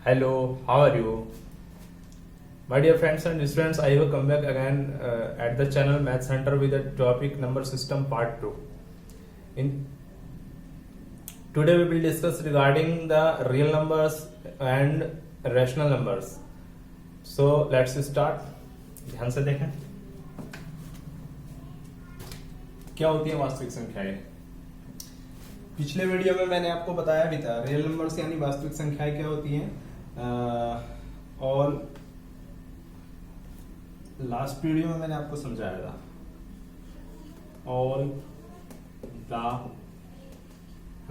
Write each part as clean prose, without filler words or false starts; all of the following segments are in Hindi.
Hello, how are you? My dear friends and students, I have come back again at the channel Math Center with the topic number system part 2. In today we will discuss regarding the real numbers and rational numbers. So let's start. ध्यान से देखें क्या होती है वास्तविक संख्याएं। पिछले वीडियो में मैंने आपको बताया भी था रियल नंबर्स यानी वास्तविक संख्याएं क्या होती हैं, और लास्ट वीडियो में मैंने आपको समझाया था all the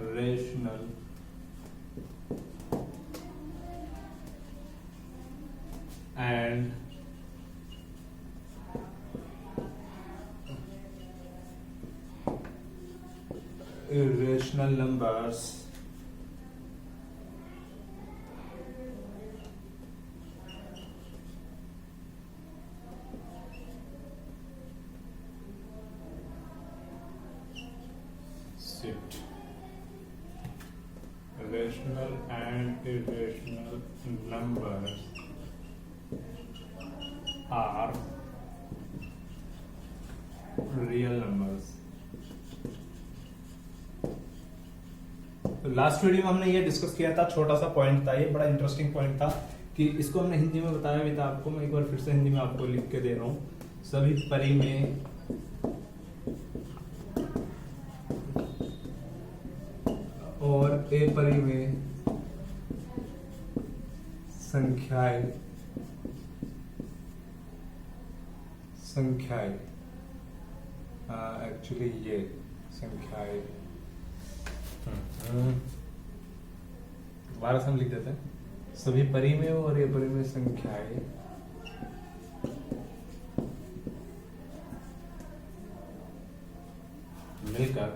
rational and irrational numbers sit. Rational and irrational numbers are real numbers. तो लास्ट वीडियो में हमने ये डिस्कस किया था, छोटा सा पॉइंट था, ये बड़ा इंटरेस्टिंग पॉइंट था कि इसको हमने हिंदी में बताया भी था आपको। मैं एक बार फिर से हिंदी में आपको लिख के दे रहा हूं। सभी परिमेय और अपरिमेय संख्याएं एक्चुअली ये संख्याएं दोबारा से हम लिख देते हैं। सभी परिमेय और अपरिमेय संख्याएं मिलकर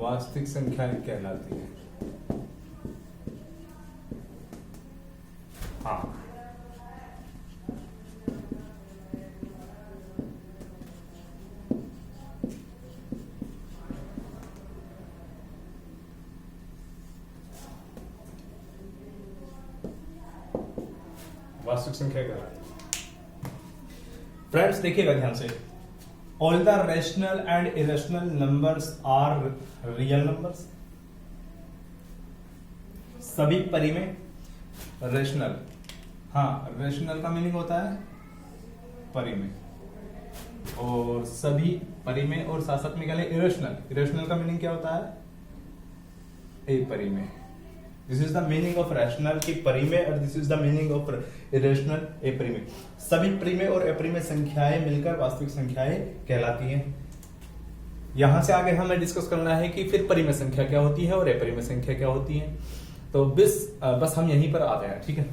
वास्तविक संख्याएं कहलाती है। हाँ, वास्तविक संख्या क्या है फ्रेंड्स, देखिएगा ध्यान से। All the rational and irrational numbers are real numbers. सभी परिमेय रेशनल, हाँ रेशनल का मीनिंग होता है परिमेय, और सभी परिमेय और साथ साथ में क्या है इरेशनल। इरेशनल का मीनिंग क्या होता है अपरिमेय। This is the meaning of rational की परिमेय, और this is the meaning of irrational अपरिमेय। सभी परिमेय और अपरिमेय संख्याएं मिलकर वास्तविक संख्याएं कहलाती हैं। यहां से आगे हमें डिस्कस करना है कि फिर परिमेय संख्या क्या होती है और अपरिमेय संख्या क्या होती है। तो बस हम यहीं पर आ गए हैं, ठीक है।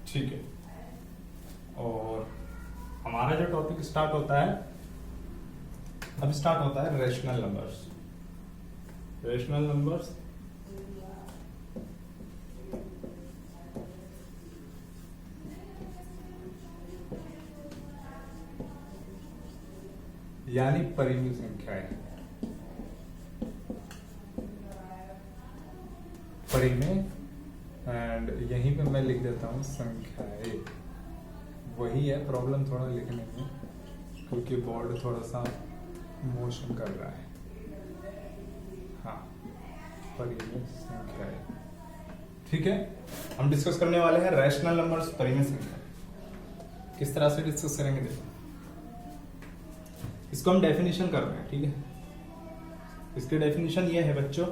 ठीक है, और हमारा जो टॉपिक स्टार्ट होता है, अब स्टार्ट होता है रेशनल नंबर्स। रेशनल नंबर्स यानी परिमेय संख्याएं। परिमेय एंड यहीं पे मैं लिख देता हूं संख्याएं। वही है प्रॉब्लम थोड़ा लिखने में, क्योंकि बोर्ड थोड़ा सा मोशन कर रहा है। हाँ, परिमेय संख्याएं, ठीक है। हम डिस्कस करने वाले हैं रैशनल नंबर्स, परिमेय संख्या। किस तरह से डिस्कस करेंगे देखो, इसको हम डेफिनेशन कर रहे हैं, ठीक है। इसकी डेफिनेशन ये है बच्चों,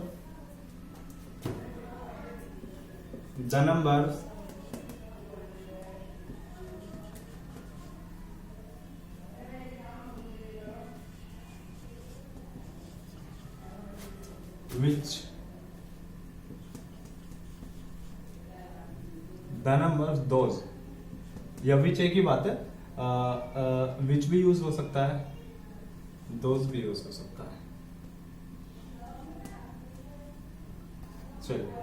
the numbers which the numbers those, या विच एक ही बात है, विच भी यूज हो सकता है, दोस्त भी यूज हो सकता है। चलिए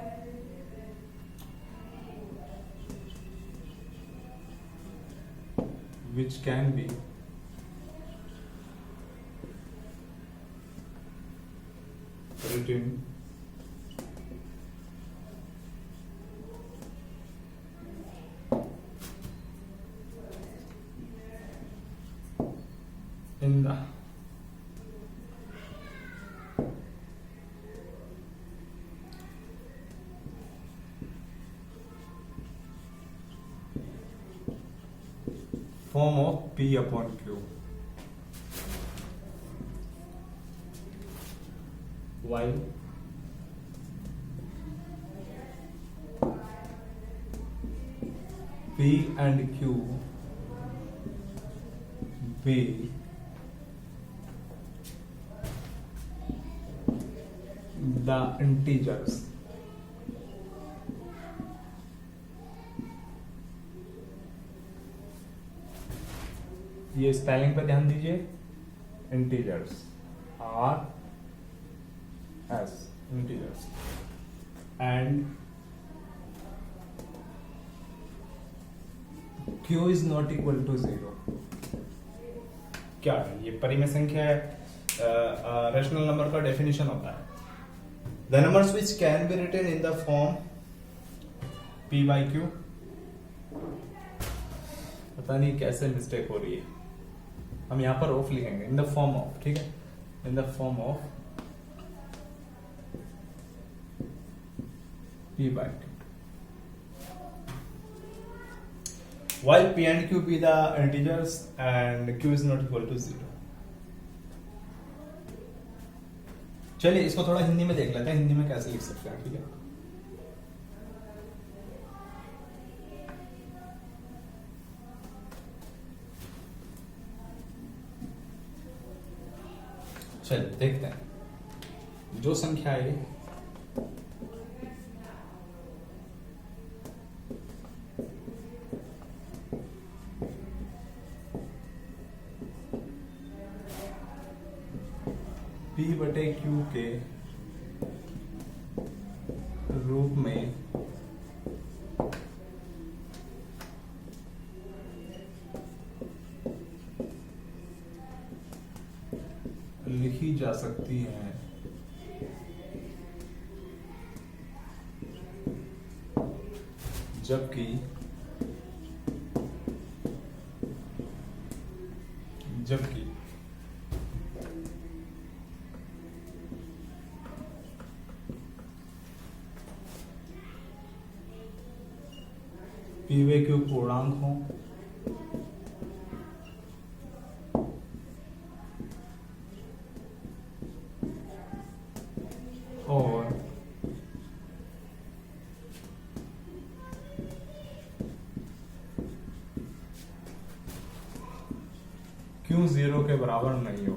which can be written in the form of P upon Q, while P and Q be the integers. ये स्पेलिंग पे ध्यान दीजिए, integers, R S, integers, and Q is not equal to 0। क्या है ये? परिमेय संख्या है, रेशनल नंबर का डेफिनेशन होता है the numbers which can be written in the form P by Q। पता नहीं कैसे मिस्टेक हो रही है, हम यहां पर ऑफ लिखेंगे, इन द फॉर्म ऑफ, ठीक है, इन the form of P by Q, while P and Q be the integers and Q is not equal to 0। चलिए इसको थोड़ा हिंदी में देख लेते हैं, हिंदी में कैसे लिख सकते हैं, ठीक है। चलिए देखते हैं जो संख्याएं P बटे Q के रूप में लिखी जा सकती है, जबकि P व Q पूर्णांक हो और Q 0 के बराबर नहीं हो,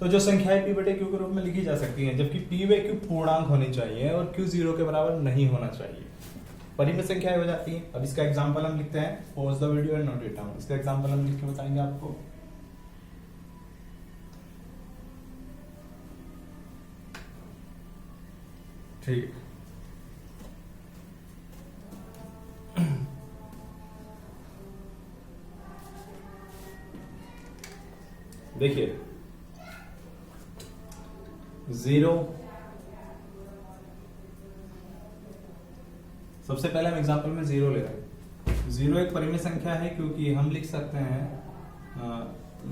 तो जो संख्याएं P बटे Q के रूप में लिखी जा सकती हैं, जबकि P व Q पूर्णांक होनी चाहिए और Q 0 के बराबर नहीं होना चाहिए, परिमेय संख्याएं हो जाती हैं। अब इसका एग्जांपल हम लिखते हैं, pause the video and note it down. इसका एग्जांपल हम लिख के बताएंगे आपको। ठीक, देखिए 0, सबसे पहले हम एग्जांपल में 0 ले रहे हैं। 0 एक परिमेय संख्या है क्योंकि हम लिख सकते हैं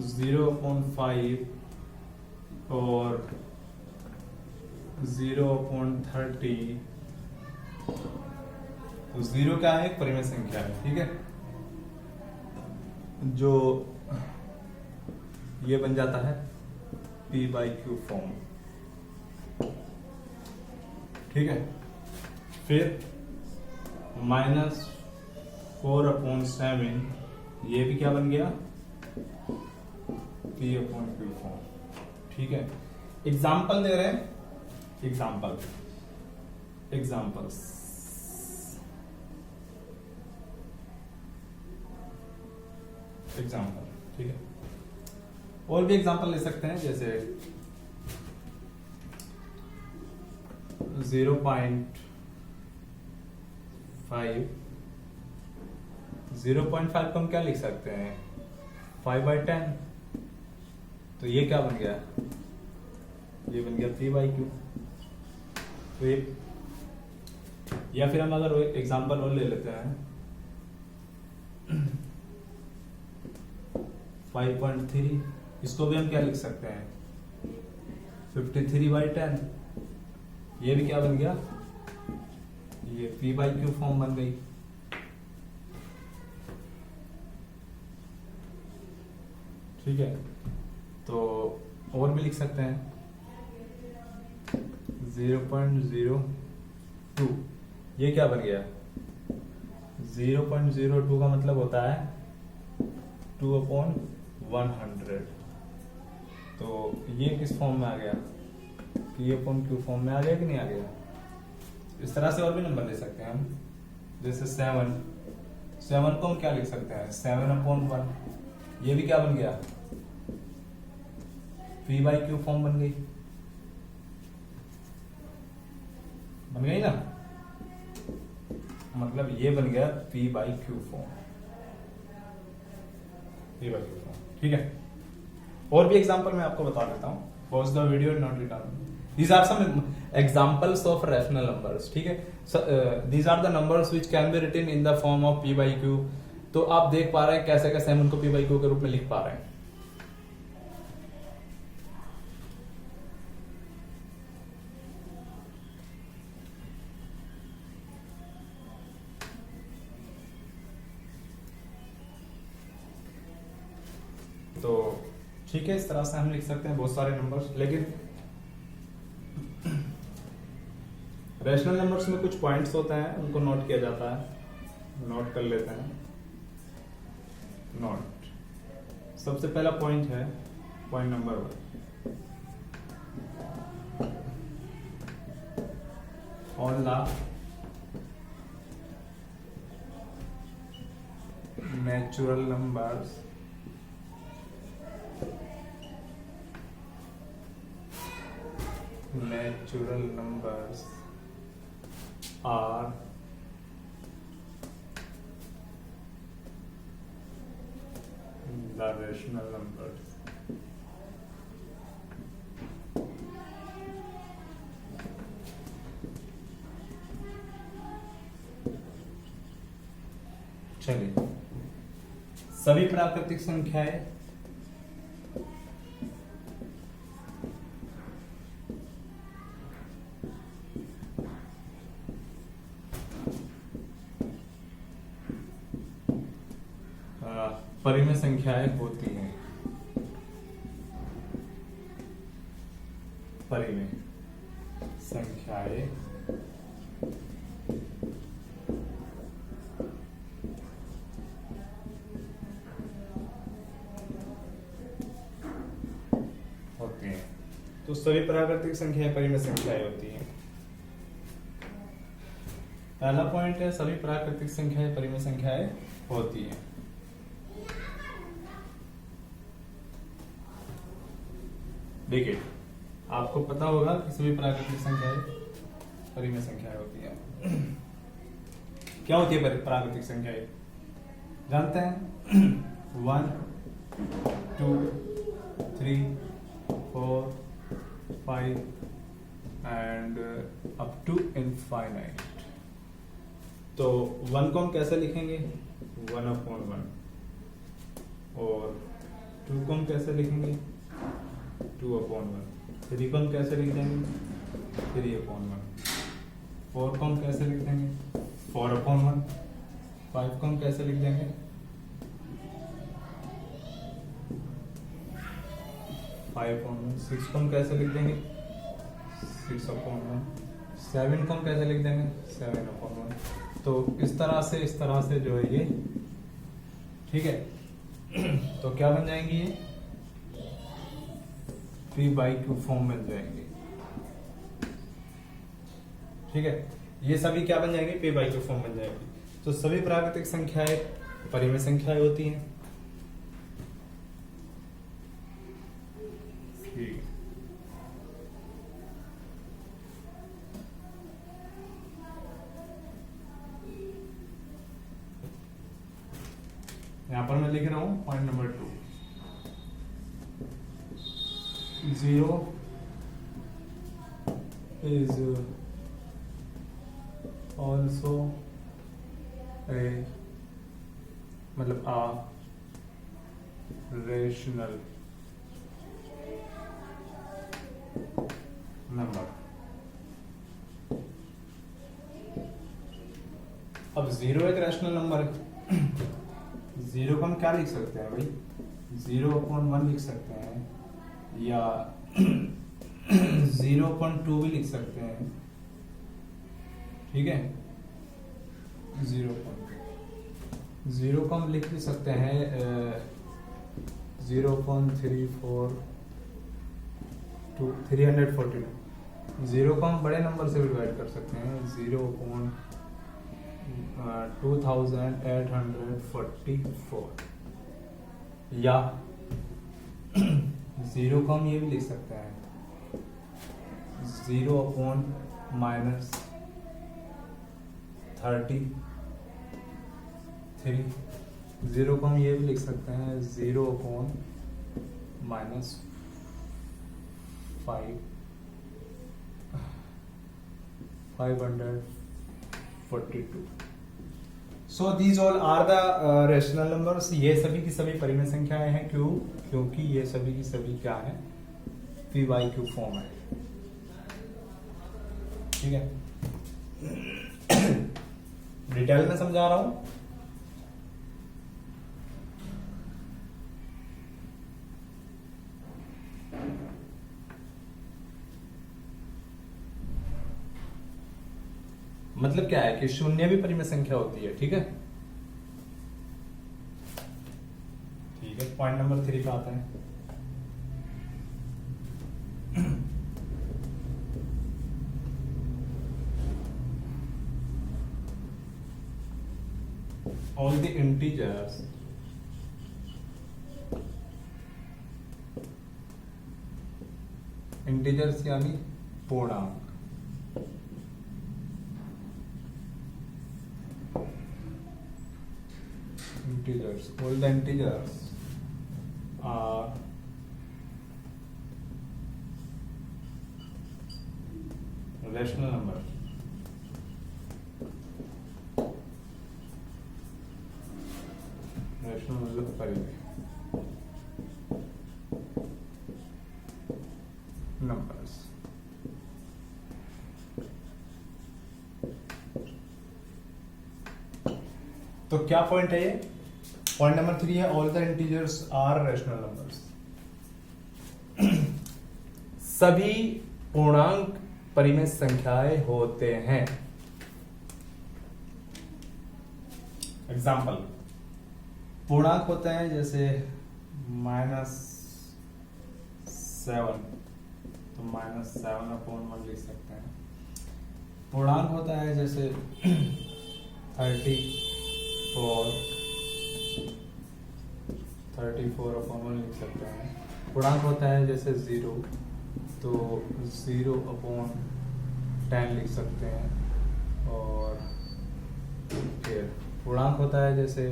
0/5 और 0/30। तो 0 क्या है? एक परिमेय संख्या है, ठीक है, जो ये बन जाता है P by Q फॉर्म, ठीक है। फिर -4/7 ये भी क्या बन गया? P upon Q फॉर्म, ठीक है। एग्जाम्पल दे रहे हैं, एग्जाम्पल्स एग्जाम्पल, ठीक है। और भी एग्जाम्पल ले सकते हैं, जैसे 0.5, 0.5 को हम क्या लिख सकते हैं, 5/10। तो ये क्या बन गया, ये बन गया p/q। तो ये, या फिर हम अगर एग्जाम्पल और ले लेते हैं 5.3, इसको भी हम क्या लिख सकते हैं, 53/10। ये भी क्या बन गया, ये p/q फॉर्म बन गई। ठीक है, तो और भी लिख सकते हैं 0.02, ये क्या बन गया, 0.02 का मतलब होता है 2/100। तो ये किस फॉर्म में आ गया, p/q फॉर्म में आ गया कि नहीं आ गया। इस तरह से और भी नंबर ले सकते हैं हम, जैसे 7 को हम क्या लिख सकते हैं, 7/1। ये भी क्या बन गया, p/q फॉर्म बन गई ना, मतलब ये बन गया p/q फॉर्म, ठीक है। और भी एग्जांपल मैं आपको बता देता हूँ, pause the video not return. These are some examples of rational numbers, ठीक है। These are the numbers which can be written in the form of p/q। तो आप देख पा रहे हैं कैसे कैसे हम उनको p/q के रूप में लिख पा रहे हैं। तो ठीक है, इस तरह से हम लिख सकते हैं बहुत सारे नंबर्स, लेकिन रैशनल नंबर्स में कुछ पॉइंट्स होते हैं, उनको नोट किया जाता है, नोट कर लेते हैं। नोट, सबसे पहला पॉइंट है point number 1, all the natural numbers are the rational numbers। चलिए, सभी प्राकृतिक संख्याएं परिमेय संख्याएं होती हैं। परिमेय संख्याएं होती हैं। तो सभी प्राकृतिक संख्याएं परिमेय संख्याएं होती हैं। पहला पॉइंट है, सभी प्राकृतिक संख्याएं परिमेय संख्याएं होती हैं। देखिए, आपको पता होगा कि सभी प्राकृतिक संख्याएं परिमेय संख्याएं होती हैं। क्या होती है प्राकृतिक संख्याएं, जानते हैं? 1 2 3 4 5 एंड अप टू इनफाइनाइट। तो 1 को हम कैसे लिखेंगे, 1/1, और 2 को हम कैसे लिखेंगे, 2/1, 3 को हम कैसे लिख देंगे, 3/1, 4 को हम कैसे लिख देंगे, 4/1, 5 को हम कैसे लिख देंगे, 5/1, 6 को हम कैसे लिख देंगे, 6/1, 7 को हम कैसे लिख देंगे, 7/1। तो इस तरह से जो है ये, ठीक है। तो क्या बन जाएंगी ये, p/q फॉर्म बन जाएंगे, ठीक है। ये सभी क्या बन जाएंगे, p/q फॉर्म बन जाएंगे। तो सभी प्राकृतिक संख्याएं परिमेय संख्याएं होती हैं। यहां पर मैं लिख रहा हूं point number 2, 0 is also a मतलब a rational number। अब 0 एक रैशनल नंबर है, 0 को हम क्या लिख सकते हैं भाई, 0/1 लिख सकते हैं या 0.2 भी लिख सकते हैं, ठीक है। 0 को हम लिख भी सकते हैं 0.342। 0 को हम बड़े नंबर से डिवाइड कर सकते हैं 0.2844, या 0 को हम ये भी लिख सकते हैं 0/-33। 0 को हम ये भी लिख सकते हैं 0/-542। So these all are the rational numbers. ये सभी की सभी परिमेय संख्याएं हैं, क्यों? क्योंकि ये सभी की सभी क्या है, PYQ फॉर्म है, ठीक है। डिटेल में समझा रहा हूं। मतलब क्या है कि शून्य भी परिमेय संख्या होती है, ठीक है। ठीक है, पॉइंट नंबर 3 पे आते हैं। all the integers यानी पूर्णांक, all the integers are rational number। rational मतलब परिमेय numbers। तो क्या पॉइंट है ये? पॉइंट नंबर 3 है all the integers are rational numbers. सभी पूर्णांक परिमेय संख्याएं होते हैं। एग्जाम्पल, पूर्णांक होते हैं जैसे -7, तो -7/1 लिख सकते हैं। पूर्णांक होता है जैसे 34/1 लिख सकते हैं। पूर्णांक होता है जैसे 0, तो 0/10 लिख सकते हैं। और फिर पूर्णांक होता है जैसे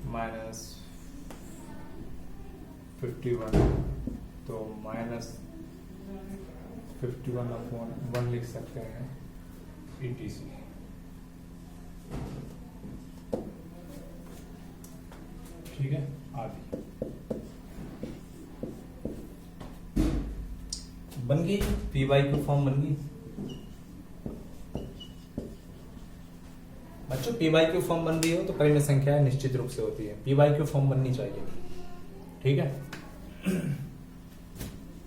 -51, तो -51/1 लिख सकते हैं, etc। ठीक है, आदि बन गई, PYQ फॉर्म बन गई। बच्चों PYQ फॉर्म बन रही हो तो परिमेय संख्या निश्चित रूप से होती है, PYQ फॉर्म बननी चाहिए, ठीक है।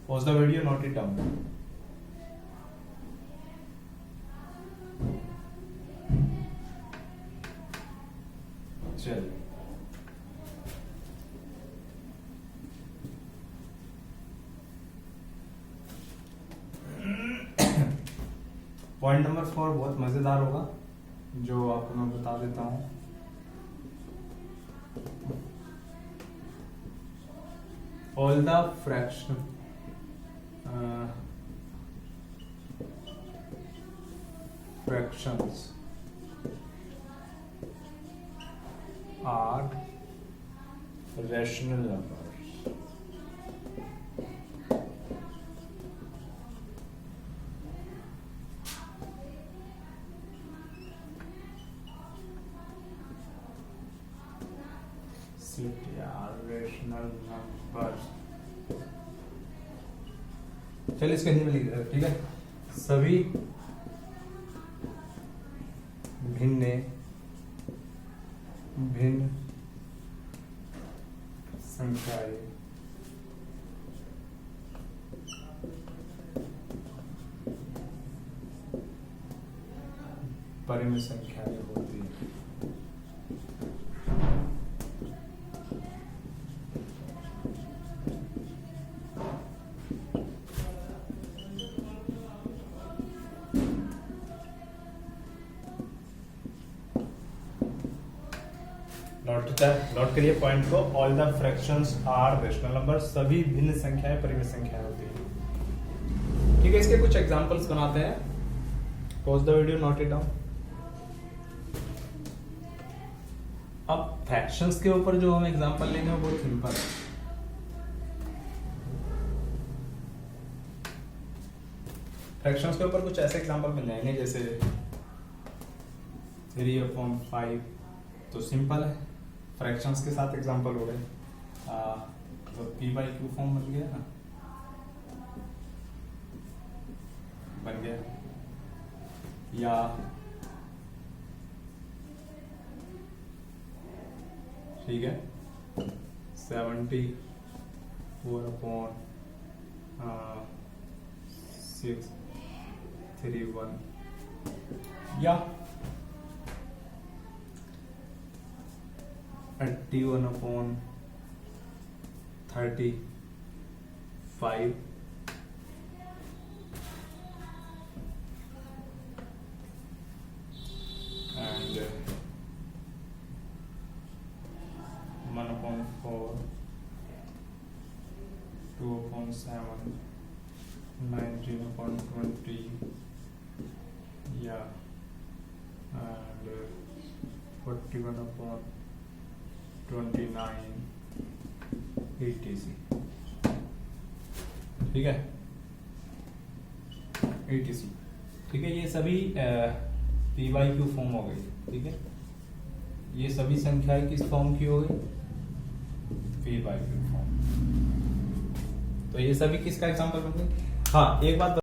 Pause the video, note it down. चलिए, पॉइंट नंबर 4 बहुत मजेदार होगा, जो आपको मैं बता देता हूं। All the fractions are rational number. Rational number, चलिए इसके हिंदी में लिख रहे, ठीक है। सभी भिन्न भिन्न संख्याएं परिमित संख्याएं होती है। नोट करिए पॉइंट को। All the fractions are rational number, सभी भिन्न संख्याएं परिमित संख्याएं होती है। ठीक है, इसके कुछ एग्जांपल्स बनाते हैं। Pause the video, note it down. अब फ्रैक्शंस के ऊपर जो हम एग्जांपल लेंगे वो बहुत सिंपल है। फ्रैक्शंस के ऊपर कुछ ऐसे एग्जांपल मिल जाएंगे जैसे 3/5, तो सिंपल है। फ्रैक्शंस के साथ एग्जांपल हो गए, तो p/q फॉर्म बन गया ना, बन गया। या ठीक है 74/631, या 81/35 and 1/4, 2/7, 19/20, yeah, and 41/29, etc. ठीक है, etc. ठीक है, ये सभी p/q फॉर्म हो गई। ठीक है, ये सभी संख्याएं किस फॉर्म की हो गई? p/q form. तो ये सभी किसका एग्जांपल बन गए? हाँ, एक बात